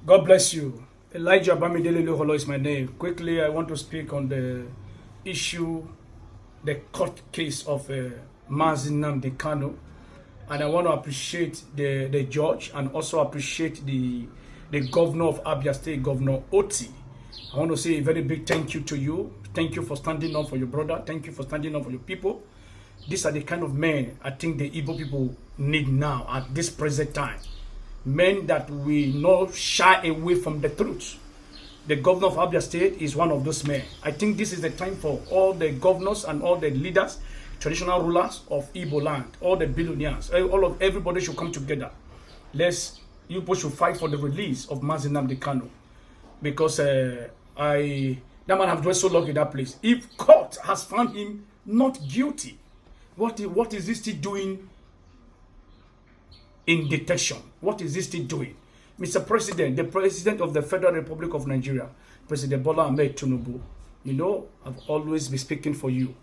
God bless you. Elijah Bamidele Ilukholor is my name. Quickly, I want to speak on the issue, the court case of Mazi Nnamdi Kanu. And I want to appreciate the judge and also appreciate the governor of Abia State, Governor Otti. I want to say a very big thank you to you. Thank you for standing up for your brother. Thank you for standing up for your people. These are the kind of men I think the Igbo people need now at this present time. Men that will not shy away from the truth. The governor of Abia State is one of those men. I think this is the time for all the governors and all the leaders, traditional rulers of Igbo land, all the billionaires, everybody should come together. You people should fight for the release of Mazi Nnamdi Kanu, because that man have dwelt so long in that place. If court has found him not guilty, what is this still doing in detention? What is this still doing? Mr. President, the President of the Federal Republic of Nigeria, President Bola Ahmed Tinubu, you know, I've always been speaking for you.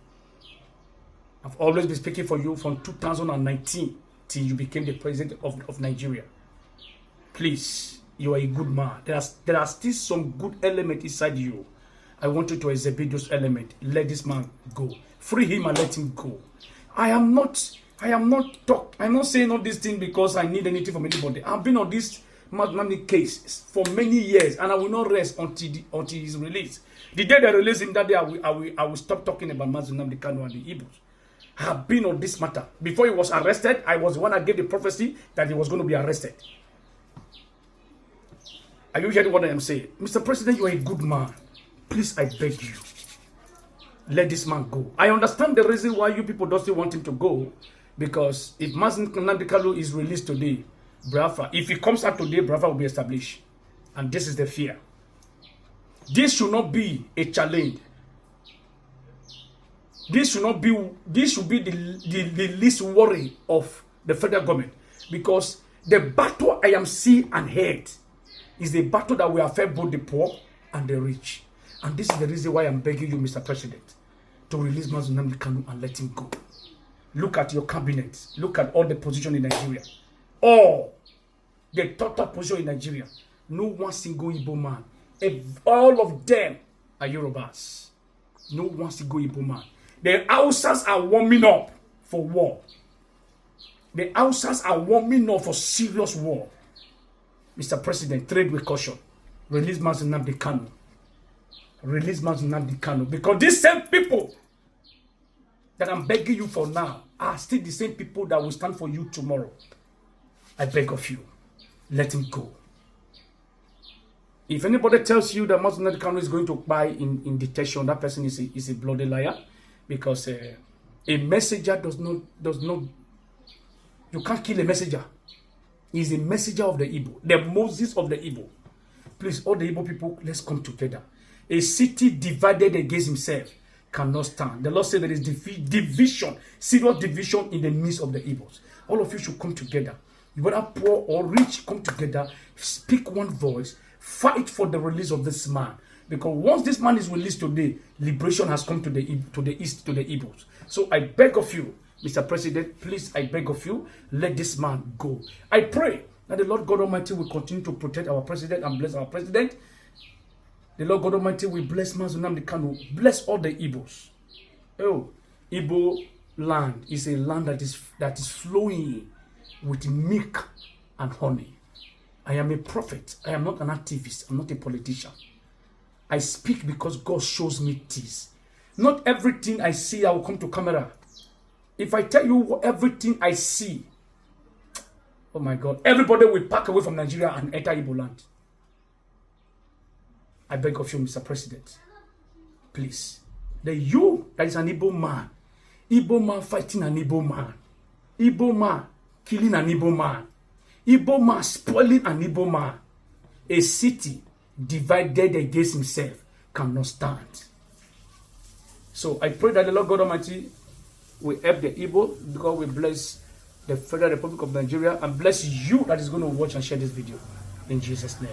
I've always been speaking for you from 2019 till you became the President of Nigeria. Please, you are a good man. There are still some good elements inside you. I want you to exhibit those elements. Let this man go. Free him and let him go. I'm not saying all these things because I need anything from anybody. I've been on this Mazi Nnamdi case for many years, and I will not rest until his release. The day they release him, that day I will stop talking about Mazi Nnamdi Kanu and the Igbos. I have been on this matter. Before he was arrested, I was the one that gave the prophecy that he was going to be arrested. Are you hearing what I am saying? Mr. President, you are a good man. Please, I beg you, let this man go. I understand the reason why you people don't still want him to go, because if Mazi Nnamdi Kanu is released today, Biafra, if he comes out today, Biafra will be established. And this is the fear. This should not be a challenge. This should be the least worry of the federal government, because the battle I am seeing and heard is a battle that will affect both the poor and the rich. And this is the reason why I'm begging you, Mr. President, to release Mazi Nnamdi Kanu and let him go. Look at your cabinet. Look at all the position in Nigeria. All the total position in Nigeria. No one single Igbo man. All of them are Yorubas. No one single Igbo man. The Hausas are warming up for war. The Hausas are warming up for serious war. Mr. President, trade with caution. Release Mazi Nnamdi Kanu. Release Mazi Nnamdi Kanu. Because these same people that I'm begging you for now are still the same people that will stand for you tomorrow. I beg of you, let him go. If anybody tells you that Mazi Nnamdi Kanu is going to die in detention, that person is a bloody liar. Because a messenger does not, you can't kill a messenger. He's a messenger of the Igbo, the Moses of the Igbo. Please, all the Igbo people, let's come together. A city divided against himself cannot stand. The Lord said there is division, serious division in the midst of the Igbos. All of you should come together. Whether poor or rich, come together, speak one voice, fight for the release of this man. Because once this man is released today, liberation has come to the east, to the Igbos. So I beg of you, Mr. President, please, I beg of you, let this man go. I pray that the Lord God Almighty will continue to protect our president and bless our president. The Lord God Almighty will bless Mazi Nnamdi Kanu, bless all the Igbos. Oh, Igbo land is a land that is flowing with milk and honey. I am a prophet. I am not an activist. I'm not a politician. I speak because God shows me this. Not everything I see, I will come to camera. If I tell you everything I see, oh my God, everybody will pack away from Nigeria and enter Igbo land. I beg of you, Mr. President, please. That is an Igbo man fighting an Igbo man. Igbo man killing an Igbo man. Igbo man spoiling an Igbo man. A city divided against himself cannot stand. So I pray that the Lord God Almighty will help the Igbo, because we bless the Federal Republic of Nigeria and bless you that is going to watch and share this video. In Jesus' name.